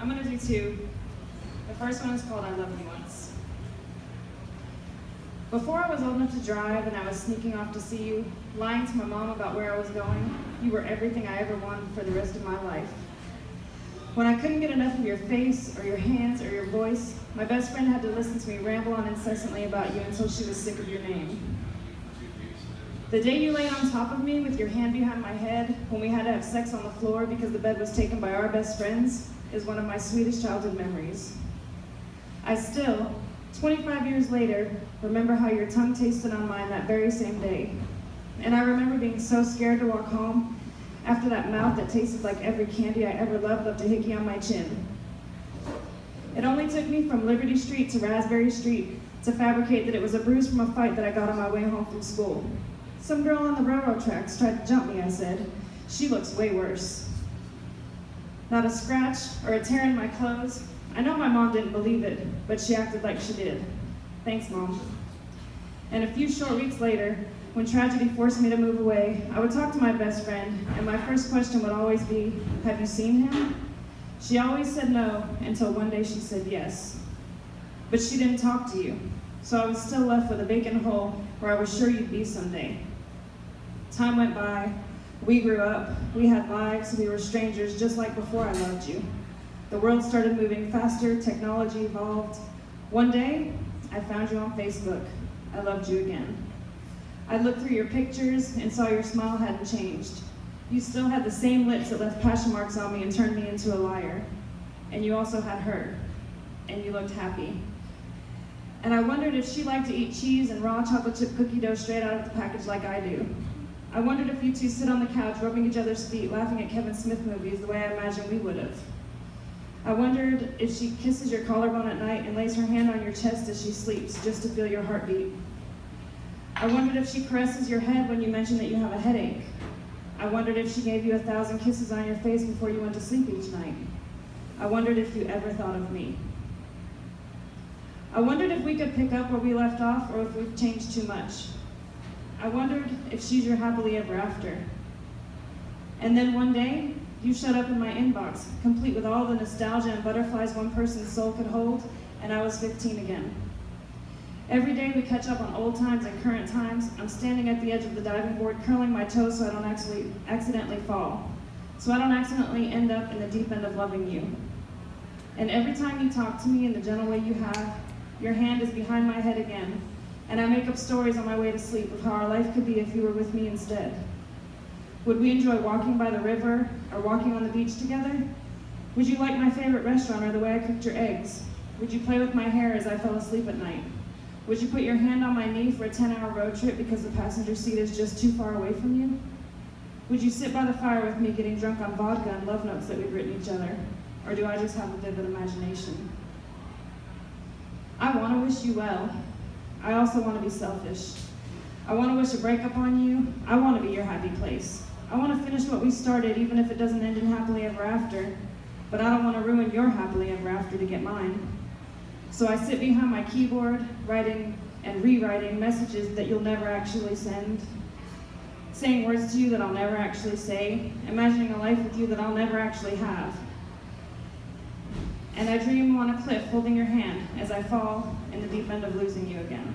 I'm gonna do two. The first one is called I Love You Once. Before I was old enough to drive and I was sneaking off to see you, lying to my mom about where I was going, you were everything I ever wanted for the rest of my life. When I couldn't get enough of your face or your hands or your voice, my best friend had to listen to me ramble on incessantly about you until she was sick of your name. The day you laid on top of me with your hand behind my head when we had to have sex on the floor because the bed was taken by our best friends is one of my sweetest childhood memories. I still, 25 years later, remember how your tongue tasted on mine that very same day. And I remember being so scared to walk home after that mouth that tasted like every candy I ever loved left a hickey on my chin. It only took me from Liberty Street to Raspberry Street to fabricate that it was a bruise from a fight that I got on my way home from school. Some girl on the railroad tracks tried to jump me, I said. She looks way worse. Not a scratch or a tear in my clothes. I know my mom didn't believe it, but she acted like she did. Thanks, Mom. And a few short weeks later, when tragedy forced me to move away, I would talk to my best friend, and my first question would always be, have you seen him? She always said no, until one day she said yes. But she didn't talk to you, so I was still left with a vacant hole where I was sure you'd be someday. Time went by, we grew up, we had lives, we were strangers just like before I loved you. The world started moving faster, technology evolved. One day, I found you on Facebook. I loved you again. I looked through your pictures and saw your smile hadn't changed. You still had the same lips that left passion marks on me and turned me into a liar. And you also had her, and you looked happy. And I wondered if she liked to eat cheese and raw chocolate chip cookie dough straight out of the package like I do. I wondered if you two sit on the couch rubbing each other's feet, laughing at Kevin Smith movies the way I imagined we would have. I wondered if she kisses your collarbone at night and lays her hand on your chest as she sleeps, just to feel your heartbeat. I wondered if she caresses your head when you mention that you have a headache. I wondered if she gave you 1,000 kisses on your face before you went to sleep each night. I wondered if you ever thought of me. I wondered if we could pick up where we left off or if we've changed too much. I wondered if she's your happily ever after. And then one day, you showed up in my inbox, complete with all the nostalgia and butterflies one person's soul could hold, and I was 15 again. Every day we catch up on old times and current times. I'm standing at the edge of the diving board, curling my toes so I don't accidentally fall, so I don't accidentally end up in the deep end of loving you. And every time you talk to me in the gentle way you have, your hand is behind my head again, and I make up stories on my way to sleep of how our life could be if you were with me instead. Would we enjoy walking by the river or walking on the beach together? Would you like my favorite restaurant or the way I cooked your eggs? Would you play with my hair as I fell asleep at night? Would you put your hand on my knee for a 10-hour road trip because the passenger seat is just too far away from you? Would you sit by the fire with me getting drunk on vodka and love notes that we've written each other? Or do I just have a vivid imagination? I want to wish you well. I also want to be selfish. I want to wish a breakup on you. I want to be your happy place. I want to finish what we started, even if it doesn't end in happily ever after. But I don't want to ruin your happily ever after to get mine. So I sit behind my keyboard, writing and rewriting messages that you'll never actually send, saying words to you that I'll never actually say, imagining a life with you that I'll never actually have. And I dream on a cliff holding your hand as I fall in the deep end of losing you again.